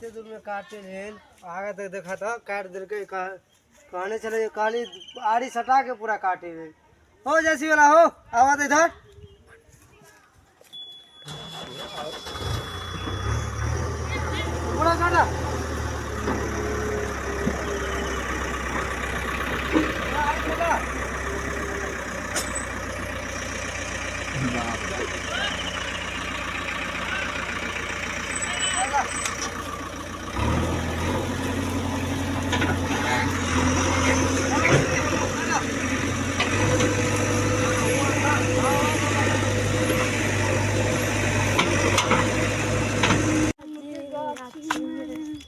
एते दूर में काटे लेल आगे तक देखा था काट दिल के कहने चले काली आड़ी सटा के पूरा काटे लेल हो जैसी वाला हो आवाज इधर पूरा काटा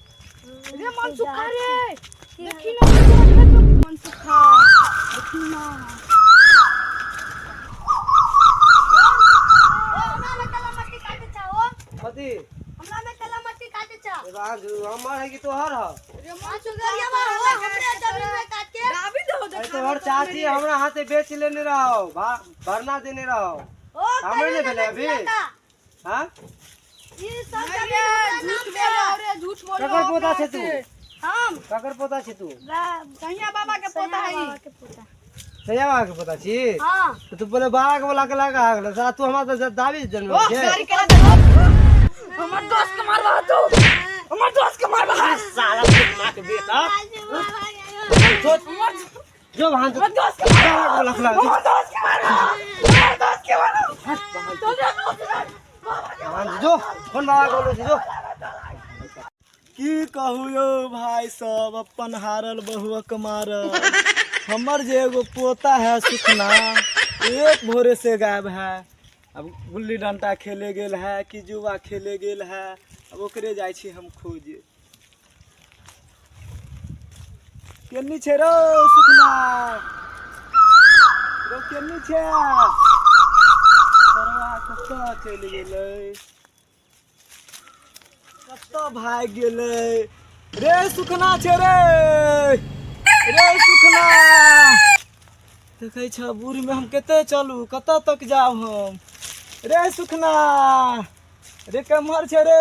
सुखा रे देखी ना मन सुखा देखी ना हमरा में कला मट्टी काटे चाहो पति हमरा में कला मट्टी काटे चा आज हमार है कि तोहर है रे मन सुगरिया मार हो हमरे जमीन में काट के दाबी दो अरे तोहर चाची हमरा हाथे बेच लेने रहो भरना देने रहो हमरे ने भेले अभी हां ये सब झूठ बोल रे झूठ बोल ककर पोता छे तू हम ककर पोता छे तू कहिया बाबा के पोता है सैया बाबा के पोता छी हां तो तू बोले बाग वाला के लगा गेल साला तू हमरा तो दावी जन्म छे गाड़ी करा दे हमर दोस्त के मारवा तू हमर दोस्त के मारवा साला मां के बेटा जो वहां हमर दोस्त के बाग वाला के लगा हमर दोस्त के मारवा हमर दोस्त के मारवा तो जो फोन बाबा बोलो जो की कहू यो भाई सब अपन हारल बहुआ के मारल हमर जे एगो पोता है सुखना एक भोरे से गायब है। अब गुल्ली डंटा खेले गेल है कि जुआ खेले गेल है अब ओकरे जाय छी हम खोजे केनी छे रो सुखना रो केनी छे परवा कत्ता चलि गेलै कत्ता भाग गेलै रे सुखना छे रे सुखना देखे छ बूढ़ में हम केते चलू कत्ता तक जाओ हम रे सुखना रे कमहर छे रे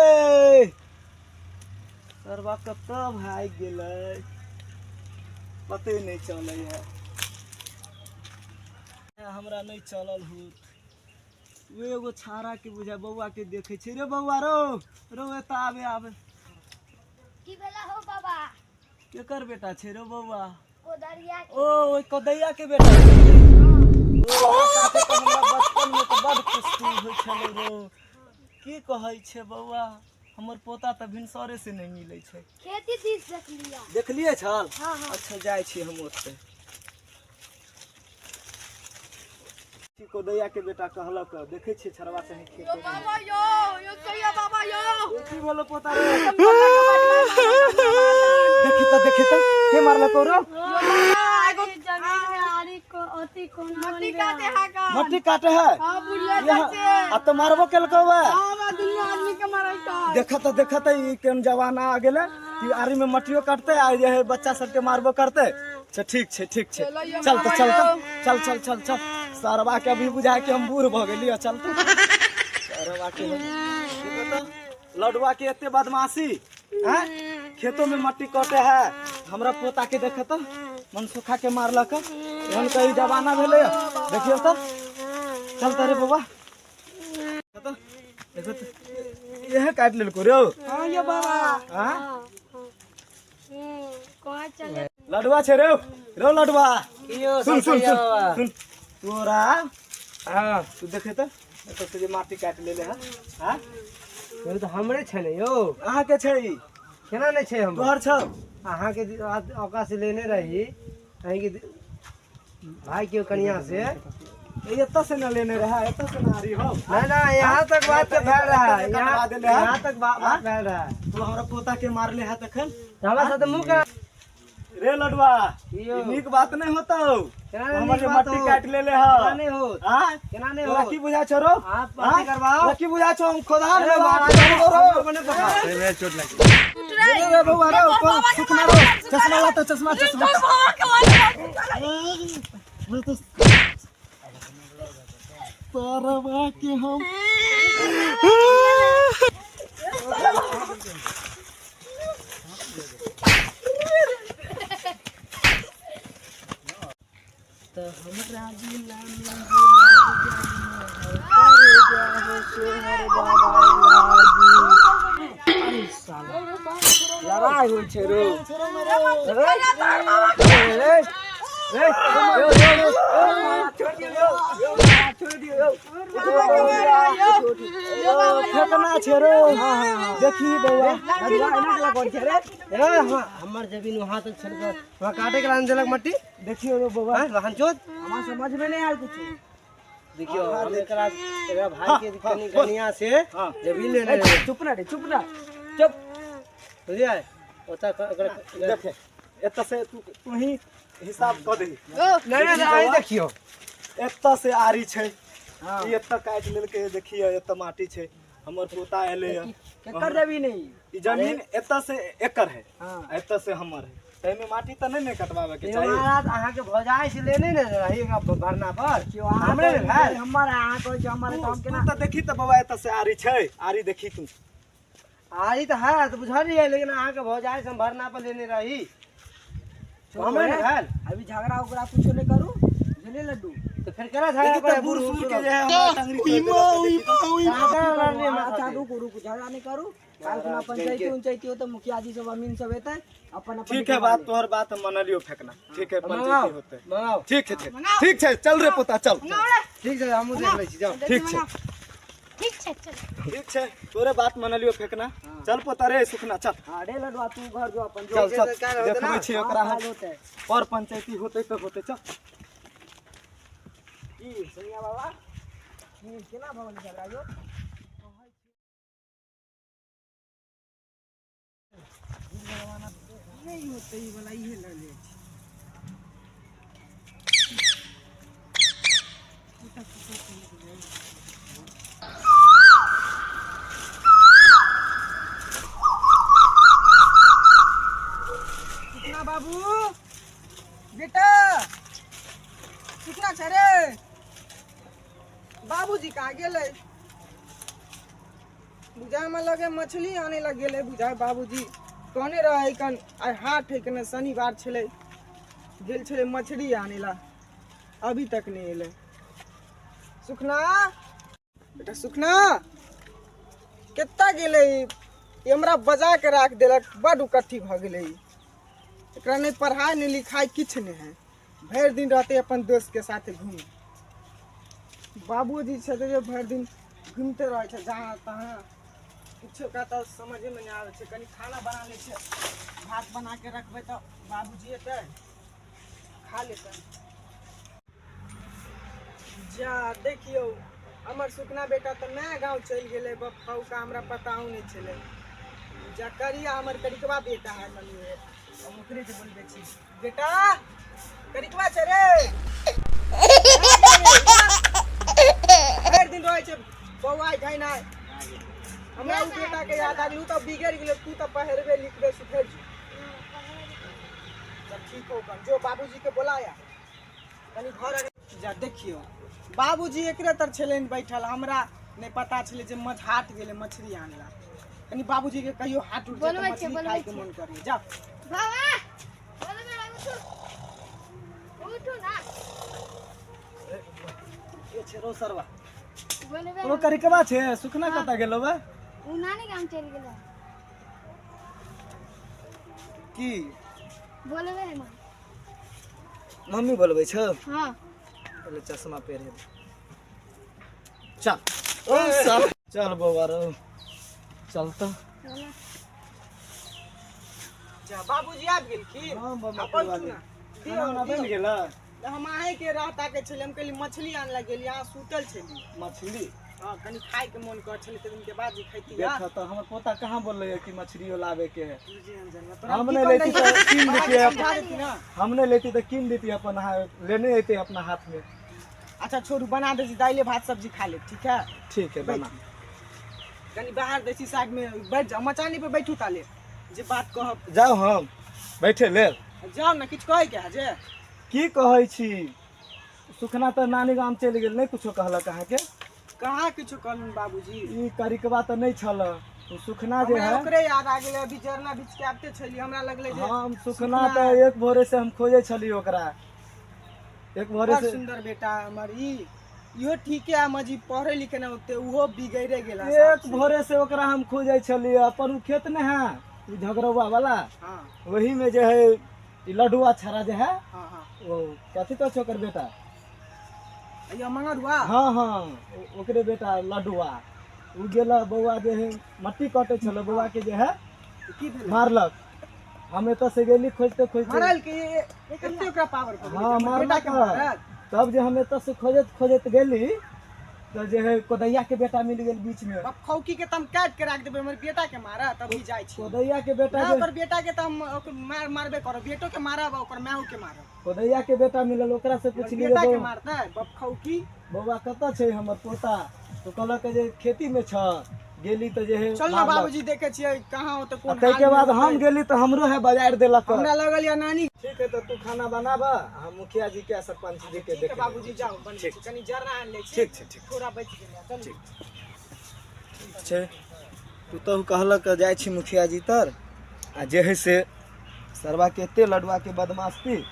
सरवा कत्ता भाग गेलै पते नहीं चलै है हमरा नहीं चलल होत वे एगो छाड़ा के बुझा बउआ के देखे छे रे बउआ रो एता आवे आवे की भेला हो बाबा केकर बेटा छे रे बउआ कोदरिया ओ ओइ कदैया के बेटा ओ साथे तो हमरा बचपन में तो बड़ खुशी होय छले रो की कहै छे बउआ हमर पोता त भिनसरे से नहीं मिलै छे खेती दिस देख देखलिए लिया छल हां हां अच्छा जाय छी हम ओते कोदैया के बेटा कहलक देखे छी छरवा से खेत बाबा यो कहिया बाबा यो की बोलो पोता रे देखी त के मारलको रो एगो जमीन में आरी को अति कोन मट्टी काटे है का मट्टी काटे है हां बुझले जाते आ तो मारबो केलको बे हां दुनिया आदमी के मारै का देखत ई केन जवाना आ गेले कि आरी में मट्टियो काटते आ जे बच्चा सब के मारबो करते ठीक छे चल सरवा के अभी बुझा के हम बूढ़ भ गेली चल तो सरवा के लडवा के एते बदमाशी हैं खेतों में मट्टी काटे है हमरा पोता के देखत मन सुखा के मारलक एहन कई जमाना भेले देखियो तो चल तारे बाबा देखो तो यह काट लेलको रे हां ये बाबा हां कहां चले लडवा छे रे लडवा सुन तोरा हां तू देखे तो जे माटी काट लेले है हां तो हमरे छे ने यो अहाँ के छै केना नहीं छे हम तोहर छ अहाँ के औका से लेने रही कहीं के भाई के कन्या से एत्ता से न लेने रहा एत्ता से ना रही हो ना यहाँ तक बात तो फैल रहा है यहाँ तक बात फैल रहा है तू हमरा पोता के मारले है तखन हमारे साथ मुंह का रे लडवा यो नीक बात नहीं होतो केना हमर नीक मट्टी बात काट लेले ह केना नहीं हो हां केना नहीं तोरा हो की बुझा छोरो आप पार्टी करवाओ की बुझा छो हम खोदार अरे में बाबा बात अपने पकड़ मेरे चोट लगी रे बउआ रे ऊपर सुखना रो चश्मा ला तो चश्मा मैं तो परवा के हम हमरा जिला में लड़ाई होइ छै रो फेंकना छै रो देखी बौआ हमर जमीन वहां तक छड़ वहां काटे के लान देलक मट्टी देखियो रो बौआ वहां चोद हमरा समझ में नहीं आयल कुछ देखियो हम एकरा भाई के कनिया से जमीन लेने चुप चुप बुझिए ओता देखे एत से तू ही हिसाब क दे नहीं देखियो एत से आरी छै ई एत काट लेलके देखिए एत माटी छै हमर पोता एले केकर जमीन नहीं ई जमीन एत से एकर है एत से हमर है तै में माटी त नहीं कटवावे के चाहिए महाराज अहाँ के भौजाई से लेने न रही भरना पर हमरे है हमर अहाँ कहै छै हमर काम केना तू त देखी त बाबा एत से आरी छै आरी देखी तू आरी तो है तो बुझलिए लेकिन अहाँ के भौजाई से भरना पर लेने रही हमरे है अभी झगड़ा उगड़ा कुछ नहीं करू जले लड्डू तो फिर करा झगड़ा करे बुर सुर के जे हमरा टंगरी अच्छा रुक झगड़ा नहीं करू काल खुना पंचायती हो तो मुखिया जी सब अमीन सब हेतै अपन ठीक है बात तोहर बात हम मान लियो फेंकना ठीक है पंचायती होते मंगाओ ठीक है चल रे पोता चल ठीक है हम देख लै छी जाओ ठीक है तोरे बात मान लियो फेंकना चल पोता रे सुखना चल हां रे लडवा तू घर जो अपन चल देखबै छी ओकरा और पंचायती होते तो होते चल की सनिया बाबा की केना भवन झगड़ा जो नहीं होते ही वाला ये ले ले कितना बाबू बेटा कितना छरे बाबूजी कहाँ गेले बुझाए में लगे मछली आने लग गेले बुझाए बाबूजी कहने रहे कन आइ हाट है कने शनिवार छले गेल छले मछली आने ला अभी तक नहीं एले सुखना बेटा सुखना कितना गेले ई हमरा बजा के राख देलक बड़ उकट्ठी भ गेले एकरा नहीं पढ़ाई नहीं लिखाई किछ नहीं है भर दिन रहते अपन दोस्त के साथ घूम बाबूजी छे जो भर दिन घूमते रहे छे जहाँ तहाँ कुछ का तो समझ में नहीं आवे छे कनी खाना बना ले छे भात बना के रखबे तो बाबूजी एते खा लेते जा देखियो हमर सुखना बेटा तो नया गांव चल गेले बप्पा का हमरा पताऊ नहीं चले जा करिया हमर करिकवा बेटा है मनी है हम ओकरे से बोलबे छी बेटा करिकवा छे रे हर दिन रहे छे बौआ खाई ना हमरा उ बेटा के याद आ गेलू तो बिगड़ गेले तू तो पहरबे लिखबे सिखे सब ठीक हो कर जो बाबूजी के बुलाया कनी घर जा देखियो बाबूजी एकरे तर छलेन बैठल हमरा नहीं पता छले जे हाट गेले मछली आनला कनी बाबूजी के कहियो हाट उठ जाए मछली खाए के मन करे जा बाबा उठो ना ये छेरो सरवा बोलबे तो करिकवा छे सुखना कता गेलो बे उ नानी गांव चल गेले की बोलबे मां मम्मी बोलबै छ हां पहले चश्मा पहरे चल ओ सब चल बौआ रो चल तो जा बाबूजी आ गेल की हां बाबा अपन वाली दियो खाना बन गेला हम आए के रहता के छले हम कहली मछली आन ला गेली यहां सूतल छली मछली हां कनी खाए के मन कर छले त दिन के बाद जी खैती देखा तो हमर पोता कहां बोलले है कि मछलियो लावे के है हम हमने लेती तो कीन देती समझा देती ना हमने लेती तो कीन देती अपन लेने आते अपना हाथ में अच्छा छोड़ू बना दे दाइले भात सब्जी खा ले ठीक है ठीक है बना कनी बाहर देसी साइड में बैठ जा मचानी पे बैठू ताले जे बात कहब जाओ हम बैठे ले जाओ ना किछ कहे के जे की कहै छी सुखना तो नानी गाम चल गेल नहीं कुछो कहला कहाँ के कहाँ किछो कहलुन बाबूजी ई करिकवा तो नहीं छल तो सुखना जे है ओकरे याद आ गेले अभी जरना बीच के आते छली हमरा लगले जे हम सुखना तो एक भोरे से हम खोजे छली ओकरा एक भोरे बड़ से सुंदर बेटा हमर इहो ठीक है मजी पढ़े लिखे ना होते उहो बिगड़े गेला एक भोरे से ओकरा हम खोजे छलिए अपन उ खेत ने है ई झगड़ुआ वाला हाँ वही में जो है ई लडुआ छड़ा जो है हाँ हाँ वो कथी तो छोकर बेटा ये मंगरुआ हाँ हाँ ओकरे बेटा लडुआ उ गेला बौआ जो है मट्टी काटे छलो बौआ के जो है की भेल मारलक हम एत से गेली खोजते खोजते मारल के ये कते ओकरा पावर कर हाँ बेटा के मारलक मारल तब जो हम एत से खोजत खोजत गेली तो जो है कोदैया के बेटा मिल गेल बीच में अब खौकी के तम काट के रख देबे हमर बेटा के मारा तब ही जाय छी कोदैया के बेटा ना जो ओकर बेटा के तम मारबे करो बेटो के मारब ओकर माऊ के मारब कोदैया के बेटा मिलल ओकरा से पूछली बेटा के मारता बप खौकी बौआ कतऽ छै हमर पोता तो कहलक जे खेती में छ गेली तो जे है चल ना बाबूजी देखे छियै कहां हो तो कोन तै के बाद हम गेली तो हमरो है बाजार देलक हमरा लगल या नानी ठीक है तो तू खाना बनाबा हम मुखिया जी के सरपंच जी के ठीक है देखे बाबूजी जाओ बन कनी जरा आन ले छी ठीक छै ठीक थोड़ा बच गेल चल छै तू तो कहलक जाय छी मुखिया जी तर आ जे है से सरवा के एते लडुआ के बदमाशी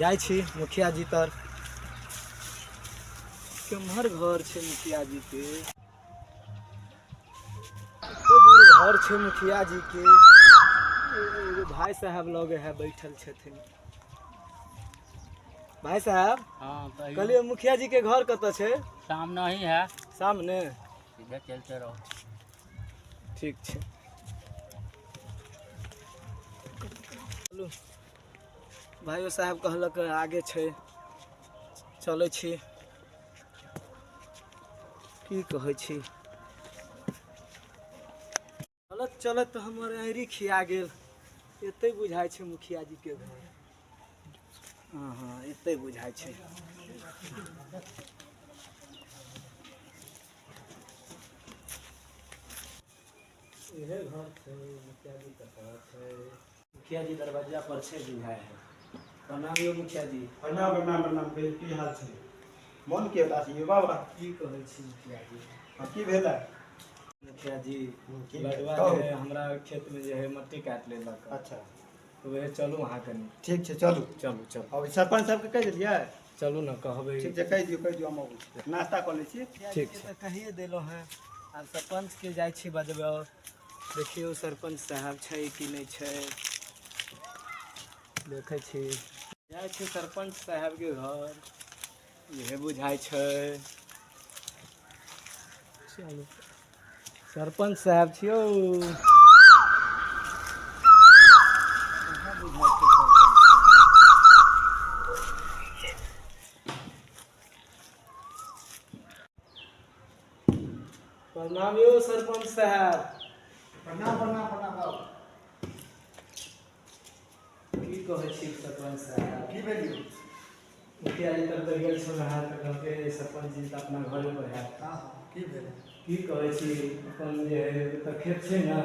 जाय छी मुखिया जी तर केम्हर घर छै मुखिया जी के एते दूर घर छै मुखिया जी के एगो भाई साहब लगे है बैठल छथिन भाई साहब हाँ कहलिए मुखिया जी के घर कतऽ छै सामने ही है सामने सीधे चलते रहो ठीक छै चलू भाइयो साहब कहलक आगे छै चलै छी की कहै छी चलत चलत तो हमर आइरी खिया गेल एते बुझाइ छै मुखिया जी के घर हाँ हाँ एते बुझाइ छै इहे घर छै मुखिया जी कतऽ छै मुखिया जी दरवाजा पर छै बुझाइ है प्रणाम यौ मुखिया जी प्रणाम प्रणाम प्रणाम की हाल छै मन के उदासी यौ बाबा की कहै छी मुखिया जी की भेल मुखिया जी की लडुआ कहू। जे है हमरा खेत में जे है मट्टी काट लेलक अच्छा तो वह चलू अहाँ कनी ठीक छै चलू चलू चलू अब सरपंच साहब के कह देलियै चलू न कहबै ठीक छै कह दियौ हम अबै नाश्ता कऽ लै छी ठीक छै कहिए देलहुँ हैं आब सरपंच के जाइ छी बजबै देखियौ सरपंच साहब छै कि नहि छै देखै छी जाइ छी सरपंच साहब के घर इहे बुझाइ छै चलू सरपंच साहब छियौ कहाँ बुझाइ छै सरपंच प्रणाम यौ सरपंच साहब प्रणाम प्रणाम प्रणाम बाबा की कहै छी सरपंच साहब की भेल यौ मुखिया जी तक तऽ गेल छलहुँ हेँ तऽ कहलकै सरपंच जी तऽ अपना घरे पर है हाँ की भेल की कहै छी अपन जे है तऽ खेत छै ने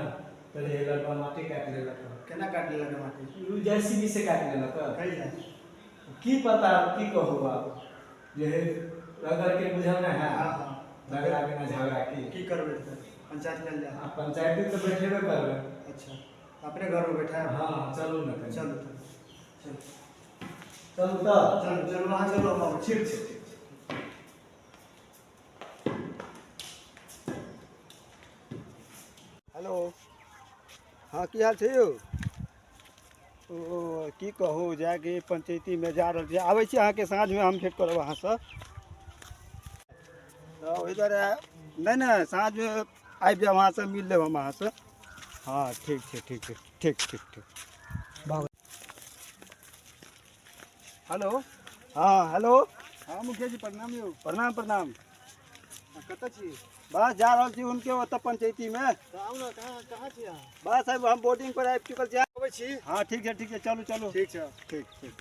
तऽ जे लड़का माटी काटि लेलक केना काट लेलक माटी ओ JCB से काटि लेलक कहि जाए की पता की कहू आब जे है रगड़ के बुझल नहि है हाँ हाँ झगड़ा बिना झगड़ा की करबै तऽ पंचायत चल जाए आ पंचायती तऽ बैठेबे करबै अच्छा अपने घर में बैठा है हाँ चलू ने कनी। चलू चलू चलू तऽ चलू चलू वहाँ चलू हम अबै छी। ठीक छै ठीक छै हेलो हाँ की हाल छै यौ ओ की कहू जाके पंचायतीमे जा रहल छी आबै छी अहाँके साँझमे हम भेट करब अहाँसँ तऽ इधर नहीं नहीं साँझ में आबि जाएब वहाँ से मिल लेब हम अहाँ से हाँ ठीक छै ठीक छै ठीक ठीक ठीक हेलो हाँ हेलो हाँ मुखिया जी प्रणाम यौ प्रणाम प्रणाम कतऽ छी बस जा रहल छी उनके ओतऽ पंचायती में आउ ने कहाँ छी अहाँ बस अब हम बोर्डिंग पर आबि चुकल छी आबै छी हाँ ठीक छै चलू चलू ठीक छै ठीक ठीक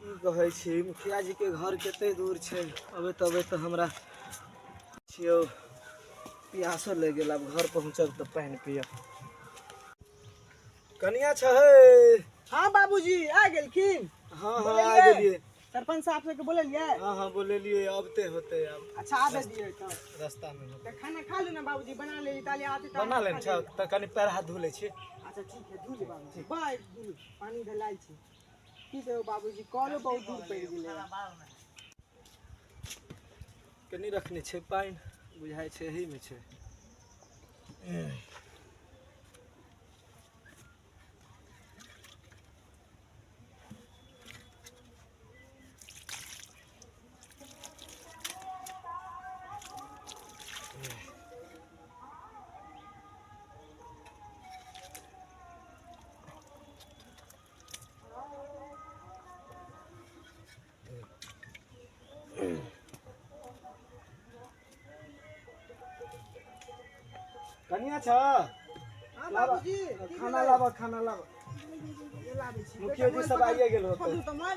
की कहै छी मुखिया जी के घर कते दूर छै अबैत हमरा छियौ प्यासो लग गेल आब घर पहुँचब तऽ पानि पियब कनिया छै हां बाबूजी आ गेलखिन हाँ हाँ आ गेलिए सरपंच साहब से के बोललिए हाँ हाँ बोलेलिए अबते होते अब अच्छा आबे दिए तो रास्ता में खाना खा लू ना बाबूजी बना ले ताली आते बना लेन छ त कनी पैर हाथ धो ले छी अच्छा अच्छा ठीक है धुल बाबूजी बाय धुल पानी ढलाई छी की कहो बाबूजी कॉलो बहुत दूर पड़ गेलै कनी रखने छै पानि बुझाइ छै एही में छै कनिया छ हां बाबूजी खाना लाब ये लाबै छी मुखिया जी सब आइए गेल होते तो मार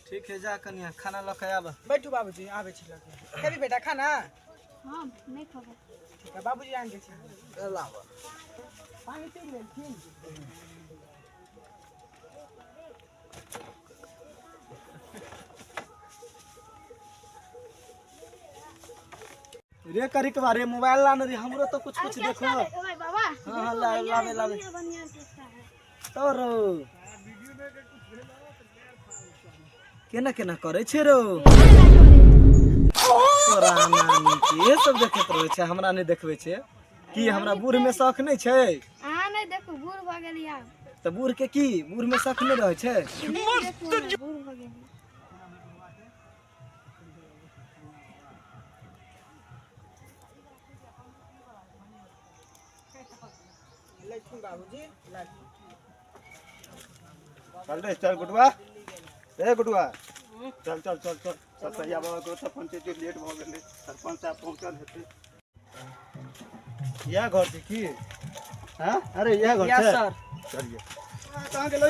ठीक है जा कनिया खाना लऽ के आब बैठू बाबूजी आबै छी लगे खेबी बेटा खाना हां नहीं खबो ठीक है बाबूजी आन दै छी लाब पानी पी ले ठीक रे करी के बारे मोबाइल लाने रे हमरो तो कुछ देखो भाई बाबा हां लावे बढ़िया चेष्टा है तो रो केना करे छे रो तोरा नानी के सब देखत रहे छे हमरा नहीं देखबे छे की हमरा बूढ़ में शौक नहीं छे हां नहीं देखो बूढ़ भ गेली आब तो बूढ़ के की बूढ़ में शौक नहीं रहे छे बूढ़ भ गेली लखन बाबूजी चल रे चल गुडुआ ए गुडुआ चल चल चल चल सब सैया बाबा को सरपंच जो लेट भ गेले सरपंच साहब पहुंचल हेते यह घर छै की हां अरे यह घर छै सर चलिए कहां गेलो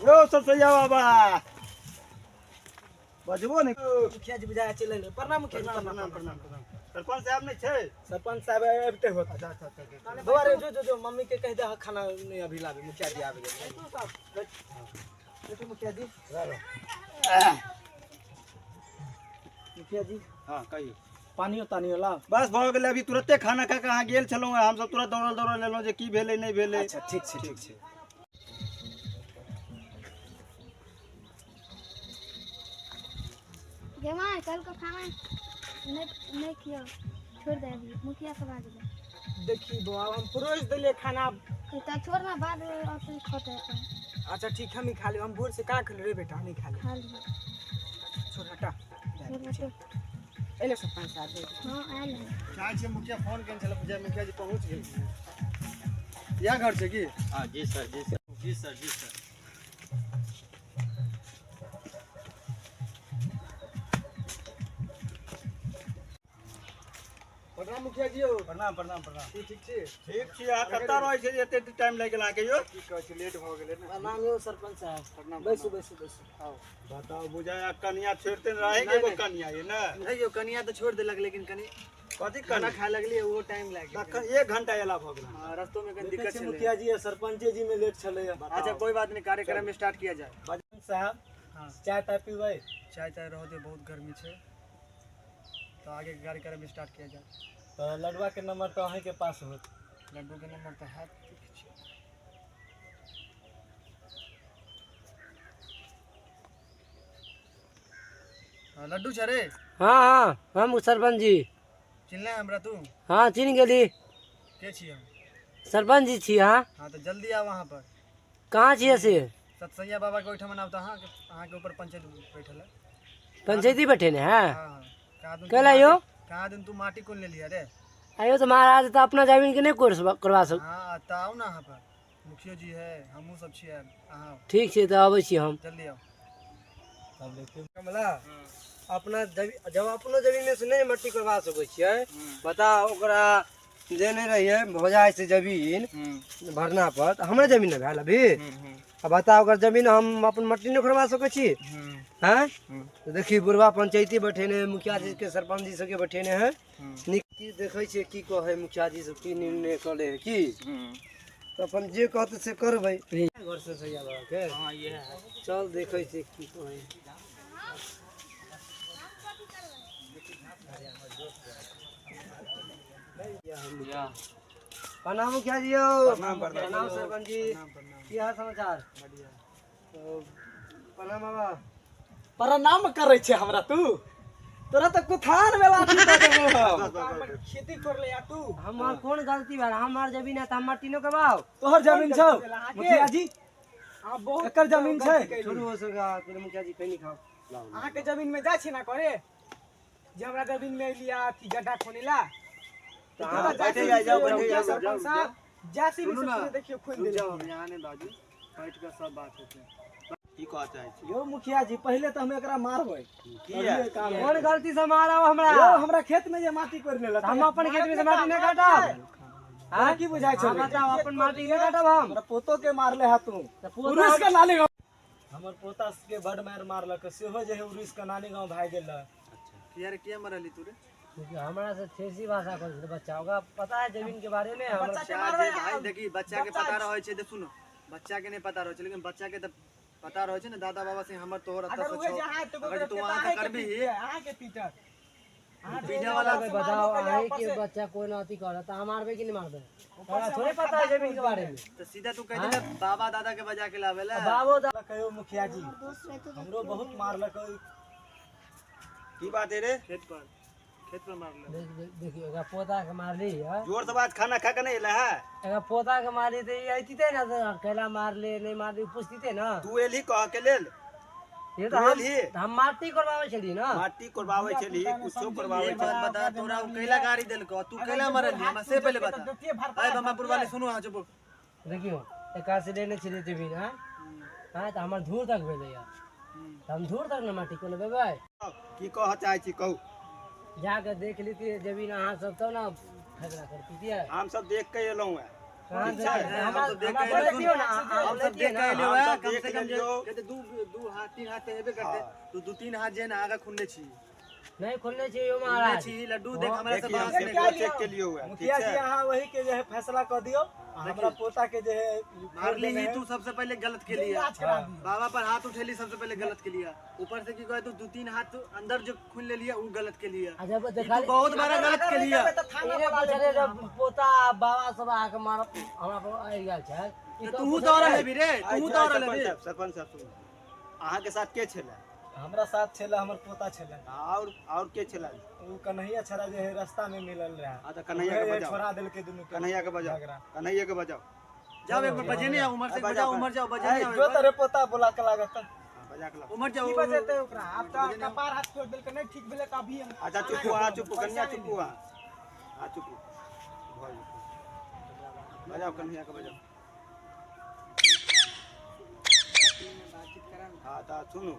यो सब सैया बाबा बजबो नहीं मुखिया जी बुझाया चले ले प्रणाम मुखिया जी प्रणाम प्रणाम प्रणाम सरपंच साहब नहीं छै सरपंच साहब आबते होत अच्छा अच्छा अच्छा दोबारा जो मम्मी के कह दे खाना नहीं अभी लावे मुखिया जी आबे गेल मुखिया जी मुखिया जी हां कहियो पानियो ला बस भ गेलै अभी तुरंते खाना खा के अहाँ गेल छलहुँ हम सब तुरंत दौड़ल लेलहुँ जे की भेलै नहीं भेलै अच्छा ठीक छै गे मां कल का खाना नहीं किया छोड़ दे अभी मुखिया सब आ गए देखी बाबा हम परोस देले खाना तो छोड़ना बाद अपन खोते हैं अच्छा ठीक हम ही खा ले हम भोर से का खा रे बेटा हम ही खा ले खा लिया छोड़ हटा छोड़ बच्चों एले सरपंच साहब हां आयल है चाय से मुखिया फोन केन छल पूजा मुखिया जी पहुंच गेल या घर छै की हाँ जी सर जी सर जी सर जी सर प्रणाम मुखिया जी प्रणाम प्रणाम प्रणाम ठीक छी ठीक छी आ कत्ता रहै छै एते टाइम लागि गेल अहाँके यो की कहै छै लेट भ गेलै ना प्रणाम यो सरपंच साहब बैसू आओ बताओ बुझाया कनिया छोड़ते रहे के वो कनिया ये ना नहीं यो कनिया तो छोड़ देलक लेकिन कनी कथी खाना करना खाए लगली वो टाइम लाग गेल तखन 1 घंटा एला भ गेल हां रास्तों में कनी दिक्कत दिक्कत छलै मुखिया जी सरपंच जी में लेट चले अच्छा कोई बात नहीं कार्यक्रम स्टार्ट किया जाए भजन साहब हां चाय ताय पीबै चाय चाय रहो दे बहुत गर्मी छै तो आगे के कार्यक्रम स्टार्ट किया जाए तो लडुआ के नंबर तो अहीं के पास होत लड्डू के नंबर तो है ठीक छै हां लड्डू छ रे हाँ हम सरपंच जी चिल्ला हमरा तू हाँ चिन्ह गेली के छी हम सरपंच जी छी हाँ हां तो जल्दी आ वहां पर कहाँ छियै से सतसैया बाबा के ओठा मनाव त अहाँ के ऊपर पंचायत बैठल है पंचायती बैठे ने हैं हां कहा दिन कहला यो कहा दिन तू माटी कोन ले लिया रे आयो तो महाराज तो अपना जमीन के नहीं करवा सक हां त आओ ना यहाँ पर मुखिया जी है हमहू सब छी अहाँ ठीक छै तो अबै छी हम जल्दी आओ कमला अपना जब अपनो जमीन में से नहीं मट्टी करवा सकै छियै बता ओकरा देने रहिए भोजाय से जमीन भरना पर तो हमरे जमीन में भेल अभी अब बता ओकर जमीन हम अपन मट्टी नहीं करवा सकै छी हैं तो देखी बुढ़वा पंचायती बैठेने मुखिया जी के सरपंच जी सब के बैठेने हैं की देखै छियै की कहे मुखिया जी सब की निर्णय करे है की तो अपन जे कहते से करबै घर से सैया बाबा के हाँ ये है चल देखै छियै की कहे प्रणाम मुखिया जी। प्रणाम सरपंच जी। की हाल समाचार? तो प्रणाम बाबा। प्रणाम करे छे हमरा तू, तोरा तो कुथान में लाठी दे देबो हम। खेती कर ले या तू हमार कौन गलती बा? हमार जमीन है त हमार तीनों के बाव। तोहर जमीन छौ मुखिया जी? हां बहुत एकर जमीन छै। छोड़ू हो सका तेरे मुखिया जी कहीं खाओ। अहाँ के जमीन में जाय छी ना करे जे हमरा जमीन में लिया थी गड्ढा खोनेला तो हाँ, हाँ, बैठे जाओ, बैठे जाओ, सरपंच साहब जैसे भी सुनू ना, सुनने देखियो खोल रुक दे जाओ, यहाँ ने बाजू, बैठ कर सब बात होते हैं। की कह चाहे छी? यो मुखिया जी पहले तो हम एकरा मारबै। किया? कौन गलती से मारा हमरा? यो हमरा खेत में जे माटी कोर लेला हम अपन खेत में से माटी नहीं काटब। हां की बुझाय छौ? बताओ अपन माटी नहीं काटब हम। हमरा पोतो के मारले हा तू। तो पूरा उरिस के नानी गांव हमर पोता के बड़ मार मारलक सेहो जे है उरिस के नानी गांव भाग गेल। किया रे किया मरली तू रे? क्योंकि हमरा से ठेसी भाषा कर दे बच्चा होगा पता है जमीन के बारे में हमरा बच्चा जे भाई देखी बच्चा के पता रहै छै, देख सुनो, बच्चा के नहीं पता रहै छै, लेकिन बच्चा के तो पता रहै छै ना दादा बाबा से हमर तोहर अगर अत्ता उहे से जहां तो अगर तू वहां से करबी अहाँ के पीटर पीढ़े वाला भाई बताओ है कि बच्चा कोई ना अति करता हम मारबे कि नहीं मारबे? हमरा थोड़े पता है जमीन के बारे में। तो सीधा तू कह दे बाबा दादा के बजा के लावेला। बाबू दा कहियो मुखिया जी हमरो बहुत मारलक। की बात है रे? खेत पर मार ले। देखियो एका पोता के मारली है। जोर से बात, खाना खा के नहीं एला है? एका पोता के मारली तो ये आती थे ना अकेला मार ले नहीं मार ले पूछती थे ना। तू एली कह के लेल ये तो हम माटी करवावे छली ना। माटी कोरबावे छली, कुछो कोरबावे छली। बात बता, तोरा कैला गाड़ी देलको, तू कैला मरल? हमरा से पहले बता। आय बम्मापुर वाले सुनो, हां चुप। देखियो एका से लेने छली जमीन है। हां तो हमर दूर तक भेले यार। हम दूर तक ना माटी को लेबे भाई। की कह चाहे छी कहू? जाके देख लीजिए जमीन अहाँ सब तो ना फैसला करती थी। हम सब देख के एलौं है। कहाँ से हम हम तो देख के बोल एलौं दियो ना हम सब देख के ना एलौं हम है। सब कम देख से कम लियो। कहते दू हाथ तीन हाथ हेबे करते, तू दू तीन हाथ जे ना आगा खुलने छी। नहीं खोलने चाहिए खुलने महाराज। छी लड्डू देख हमरा से बात देखिए, नहीं चेक के लियो है। मुखिया जी यहाँ वही के जो है फैसला कर दियो। हमरा पोता के जो है मारली ही तू सबसे पहले गलत के लिया। बाबा पर हाथ उठेली सबसे पहले गलत के लिया। ऊपर से की कहे तू दू तीन हाथ अंदर जो खुल ले लिया वो गलत के लिया। जब ई देखा तू बहुत बड़ा गलत के लिया। इने पूछले जब पोता बाबा सब आके मार हमरा पर आई गेल छै। तू तोरा लेबी रे, तू तोरा लेबी। सरपंच साहब सुन, अहाँ के साथ के छले? हमरा साथ छेला हमर पोता छेला। और के छले? उ कन्हैया छड़ा जे है रास्ता में मिलल रहा। हां तो कन्हैया के बजाओ। छोड़ा देल के दुनु के। कन्हैया के बजाओ, कन्हैया के बजाओ। जाओ एक बार बजे नहीं आ, उमर से बजाओ, उमर जाओ बजे नहीं जो तेरे पोता बोला के लागत बजा के ला। उमर जाओ। की बजते ओकरा अब तो कपार हाथ छोड़ देल के नहीं ठीक भेले का अभी हम अच्छा चुप हुआ, चुप कन्हैया चुप हुआ। हां चुप बजाओ, कन्हैया के बजाओ। हाँ तो सुनू,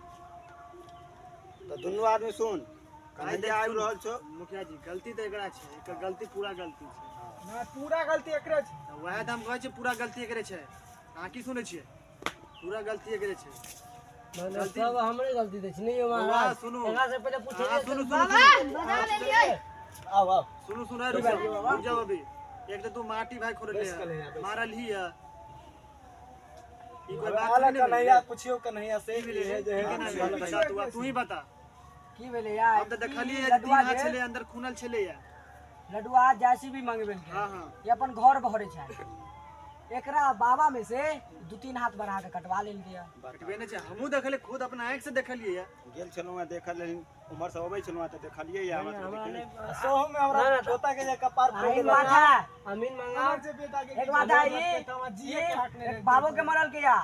तो दुनू आदमी सुन, कन्हैया आबि रहल छौ। मुखिया जी गलती तो एकरा छै, एकर गलती पूरा गलती छै। ना पूरा गलती एकरे छै। वएह तो हम कहै छी पूरा गलती एकरे छै। अहाँ की सुनै छियै? पूरा गलती एकरे छै। मतलब सब हमरे गलती दै छै नहीं हो वाह, महाराज। सुनू। एकरा से पहले पूछे हाँ, सुनू सुनू बता ले लियो। आओ आओ सुनू सुनू, रुक जाओ अभी। एक तो तू माटी भाई खोल ले मारल ही है। ई कोई बात वाला नहीं कन्हैया है। पूछियो कन्हैया से ये है जो है बता तू ही बता। की भेले यार? हम तो देखलिए है तीन हाथ छले अंदर खुनल छले या। लडुआ जैसी भी मांगबे हां हां ये अपन घर भरे छै। एकरा बाबा में से दू तीन हाथ बढ़ा के कटवा लेल दिया। कटबे ने छै, हमहू देखले खुद अपना आंख से देखलिए या। गेल छलौ देखल लेकिन उमर से अबै छलौ त देखलिए या। हमरा ने सोह में हमरा पोता के जे कपार फोड़ आई देल। माथा अमीन मांगा से बेटा के एक बात आई जिए के हक नहीं एक बाबो के मरल के या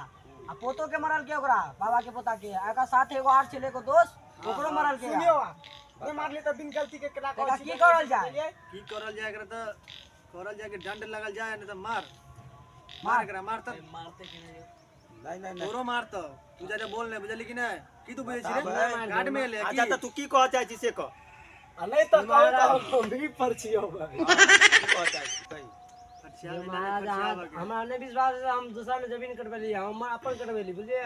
आ पोतो के मरल के ओकरा बाबा के पोता के एका साथ एगो आर छले को दोस्त ओकरो मरल के सुनियो ये मारले त बिन गलती के केना एकरा की करल जाय? की करल जाय? एकरा त करल जाय के दंड लगल जाय नहीं त मार मार एकरा मार त मारते के नहीं नहीं नहीं तोरो मार त तू जाके बोल ले बुझली कि नहीं? की तू बुझे छी रे? गार्ड में ले। अच्छा त तू की कह चाहे छी से कह। नहीं तो कहू तो हम भी परछियो भाई। की कह चाहे छी कही। महाराज हमरा ने विश्वास है हम दूसरा में जमीन कटवेली हम अपन कटवेली बुझलिए।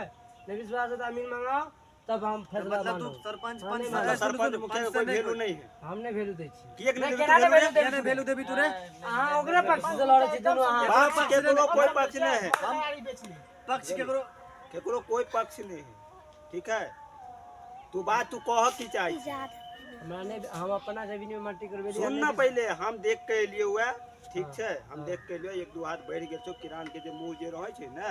ने विश्वास है तो अमीन मांगा तब हम फैसला मतलब तू मानो। सरपंच हाँ, नहीं पंच मानो। सरपंच मुखिया के कोई वैल्यू नहीं है। हमने वैल्यू दै छी। की एक नहीं, नहीं केना ने value देबी केना वैल्यू देबी तू रे? हां ओकरे पक्ष से लड़े छी दोनों हां। पक्ष केकरो कोई पक्ष नहीं है। गाड़ी बेचली पक्ष केकरो कोई पक्ष नहीं है। ठीक है, तू बात तू कह की चाहे? मैंने हम अपना जमीन में मट्टी करबे सुन ना पहले हम देख के लिए हुआ ठीक छे हम देख के लिए एक दो हाथ बढ़ गेल छो किरान के जे मुंह जे रहै छै ना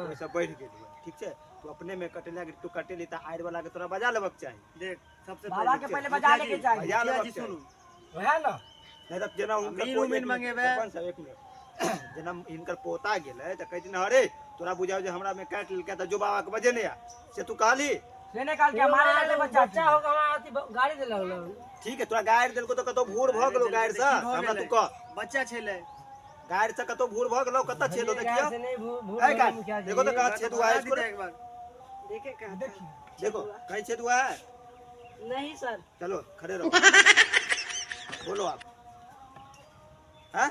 ओइ सब बढ़ गेल ठीक छे तू अपने में कटेला के तू कटेली त आयर वाला के तोरा बजा लेबक चाही देख सबसे बाबा के पहले बजा लेके चाहिए बजा लेबक सुन है ना नहीं त जना उनका उमीन मांगेबे एक मिनट जना इनकर पोता गेलै त कह दिन अरे तोरा बुझाओ जे हमरा में काट लेके त जो बाबा के बजे नहीं आ से तू कहली लेने काल के मारे लगले बच्चा होगा आती गाड़ी दे लगलो ठीक है तोरा गाड़ देलको त कतो भूर भ गेलो गाड़ से हमरा तू कह बच्चा छेले गाड़ से कतो भूर भ गेलो कत छेद होते किया से नहीं भूल ए काट देखो तो कहां छेद हुआ है इसको एक बार देखे कहां देखिए देखो कहीं छेद हुआ है नहीं सर। चलो खड़े रहो बोलो आप हैं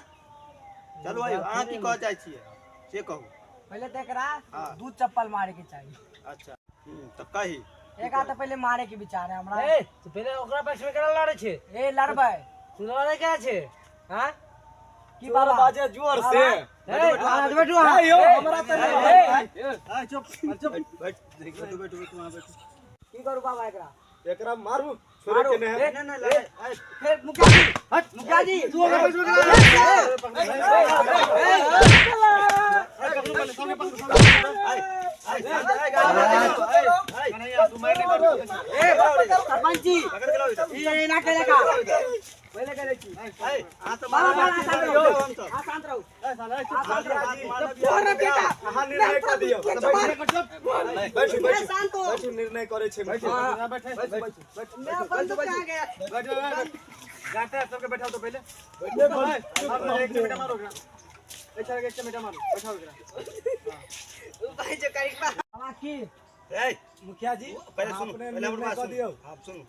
चलो आइयो अहाँ की कह जाय छियै से कहू पहले तो एकरा हाँ। दू चप्पल मारे के चाहिए अच्छा तब कही एक हाथ पहले मारे के विचार है हमरा ए तो पहले ओकरा पक्ष में करा लड़े छे ए लड़बै तू लड़े क्या छे हां की बाबा बाजे जोर से बैठो यो हमरा त हां चुप चुप बैठ बैठो बैठो वहां बैठो की करू बाबा एकरा एकरा मारू छोरे के नहीं नहीं नहीं लड़े फिर मुखिया जी हट मुखिया जी तू अगर पक्ष में सरपंच जी ये ना करे का पहले करे की शांत रहो बेटा अहाँ निर्णय कर दियो मैं शांत हो बैठो निर्णय करे छे बैठो मैं अपन तो आ गया जाते हैं सबके बैठाओ तो पहले एक मिनट मारो अच्छा एक मिनट मारो बैठाओ भाई जो करी बाबा की ए मुखिया जी पहले सुनो आपने पहले हमर निर्णय बात कर दियो सुनो आप सुनो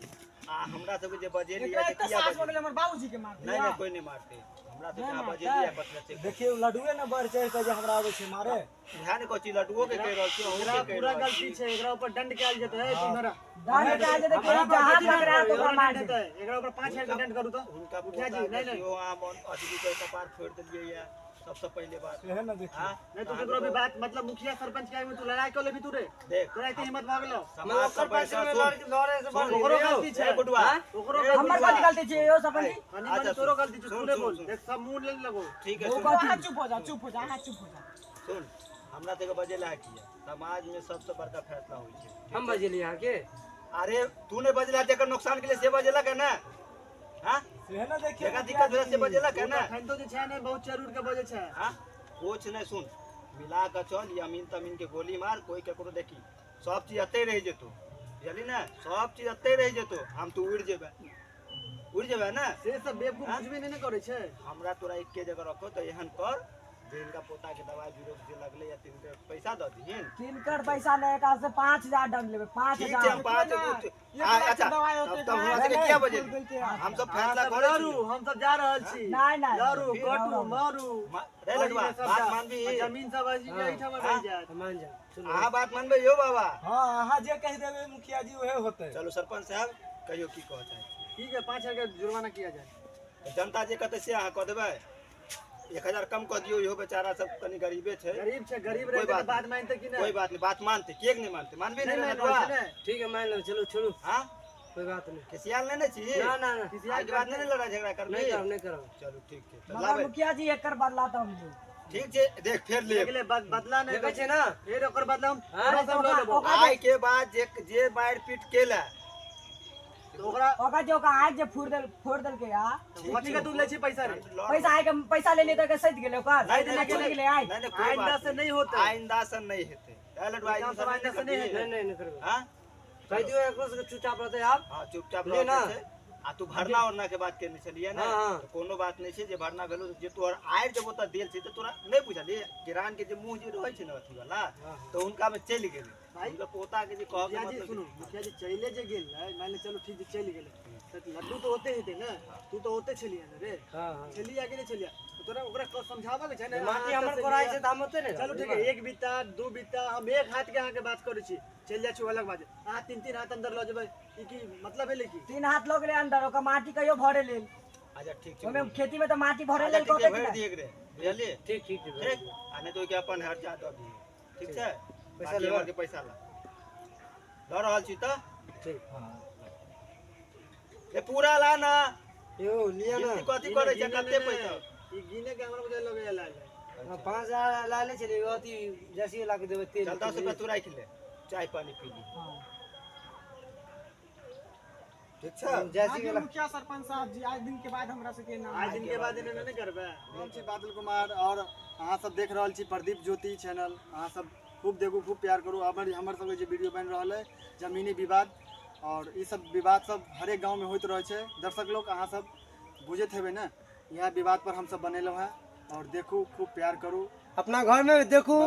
हमरा सब जे बजे एक लिया जे तो किया सास बजे बगल हमर बाबूजी के मार नहीं नहीं कोई नहीं मारते हमरा तो क्या बजे लिया बतला से देखिए लडुए न बढ़ चढ़ के जे हमरा आवे छे मारे ध्यान को ची लटुओ के कह रहल छी हमरा पूरा गलती छे एकरा ऊपर दंड कैल जेतो है तुम्हारा दाने का जे देखिए जहां लग रहा है तो मार देते एकरा ऊपर 5000 का दंड करू तो उनका मुखिया जी नहीं नहीं यो आ मन अतिथि को कपार फोड़ दिए या सबसे पहले बात है ना देखिए हां नहीं तो केकरो भी बात मतलब मुखिया सरपंच के में तू लड़ाई कर लेबी तू रे देख तोरा इतनी हिम्मत भाग लो समाज सरपंच में लड़े से बोल ओकरो गलती छे गुडवा ओकरो हमर कोई गलती छे यो सरपंच जी अच्छा तोरो गलती छे तूने बोल देख सब मुंह ले लगो ठीक है हां चुप हो जा चुप हो जा हां चुप हो जा सुन हमरा ते बजे ला किया समाज में सबसे बड़का फैसला होई छे हम बजे यहां के अरे तूने बजला जेकर नुकसान के लिए से बजेला के ना हां है ना देखिए जगह दिक्कत वजह से बजेला के ना खंतो जे छे ने बहुत जरूर के बजे छे हां कुछ नहीं सुन मिला के चल यमीन तमीन के गोली मार कोई केकरो देखी सब चीज अते रह जेतो बुझली ना सब चीज अते रह जेतो हम तो उड़ जेबे ना से सब बेवकूफ कुछ भी नहीं करे छे हमरा तोरा एक के जगह रखो तो एहन कर जे इनका पोता के दवाई बीरो जे लगले या तीन पैसा द दीहिन किनकर पैसा ले का से 5000 दंड लेबे 5000 ठीक है हम 5 अच्छा तब हमरा से क्या बजे हम सब फैसला करे हम सब जा रहल छी नहीं नहीं लरू कटू मारू रे लडवा बात मान भी जमीन सब यही ठमा रह जाए मान जा सुनो हां बात मानबे यो बाबा हां अहाँ जे कह देबे मुखिया जी वहे होते चलो सरपंच साहब कहियो की कहत है ठीक है 5000 का जुर्माना किया जाए जनता जे कहते से अहाँ कह देबे 1000 कम कर दियो यो बेचारा सब कनी गरीबे छे गरीब रहे के बात मानते कि नहीं कोई बात नहीं बात मानते केक नहीं मानते मानबे नहीं लडवा ठीक है मान लो चलो छोड़ो हां कोई बात नहीं किसियाल नहीं छी ना ना ना किसियाल के बात नहीं लड़ा झगड़ा कर नहीं करो चलो ठीक है मगर मुखिया जी एकर बदला तो हम दे ठीक छे देख फेर ले अगले बदला नहीं देखे छे ना फेर ओकर बदला हम हां सब ले लेबो आय के बाद जे मार पीट केला तो ओकरा जो का आज जे फोड़ दल के या मछली का दूध ले छी पैसा रे पैसा आए के पैसा ले ले तो के सहित गेले ओकर नहीं नहीं चले गेले आइ आइंदा से नहीं होता आइंदा से नहीं होते लडवा आइंदा से नहीं नहीं करो हां कह दियो एकरो से चुपचाप रहते आप हां चुपचाप रह ना आ तू भरना वरना के बात करने चलिए ना तो कोनो बात नहीं छे जे भरना भेलो जे तोर आयर जब ओता देल छी तो तोरा नहीं बुझली किरान के जे मुंह जे रहै छै ना अथी वाला तो उनका में चल गेल उनका पोता के जे कह के मतलब सुनो मुखिया जी चले जे गेल मान ले चलो ठीक चल गेल लड्डू तो होते हेते ना तू तो होते छलिया ना रे हां छलिया के नहीं छलिया तोरा ओकरा समझावा के छै ना माटी हमर कोराई से दाम होते ने चलो ठीक है एक बित्ता दू बित्ता हम एक हाथ के आके बात करै छी चल जा छी अलग बात आ तीन तीन हाथ अंदर ल जेबै ई की मतलब है लेकी तीन हाथ लोग ले अंदर ओकर माटी कहियो भरे ले अच्छा ठीक छै ओमे खेती में तो माटी भरे ले को भर दिए रे बुझलिए ठीक ठीक ठीक आने तो के अपन हर जा द दी ठीक छै पैसा लेवर के पैसा ला ल रहल छी त ठीक हां ये पूरा ला ना यो लिया ना कथी करे छै कते पैसा ई गिने के हमरा बुझा लगे लाल 5000 ला ले चले अथी जैसी ला के देबे तेल 10 रुपया तू राख ले चाय पानी पी ली ठीक छै जैसी वाला मुखिया सरपंच साहब जी आज दिन के बाद हमरा से के नाम आज दिन के बाद इन्हें नहीं करबे हम छी बादल कुमार और अहाँ सब देख रहल छी प्रदीप ज्योति चैनल। अहाँ सब खूब देखू खूब प्यार करू। हमर सबके जे वीडियो बन रहल है जमीनी विवाद और ई सब विवाद सब हरेक गांव में होइत रहे छै। दर्शक लोग अहाँ सब बुझे हेबे ना यह विवाद पर हम सब बनेलो हैं और देखू खूब प्यार करू। अपना घर में देखू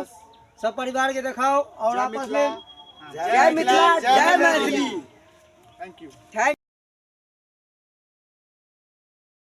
सब परिवार के दिखाओ और जय आपस मिथिला, में जय मिथिला जय मैथिली। Thank you.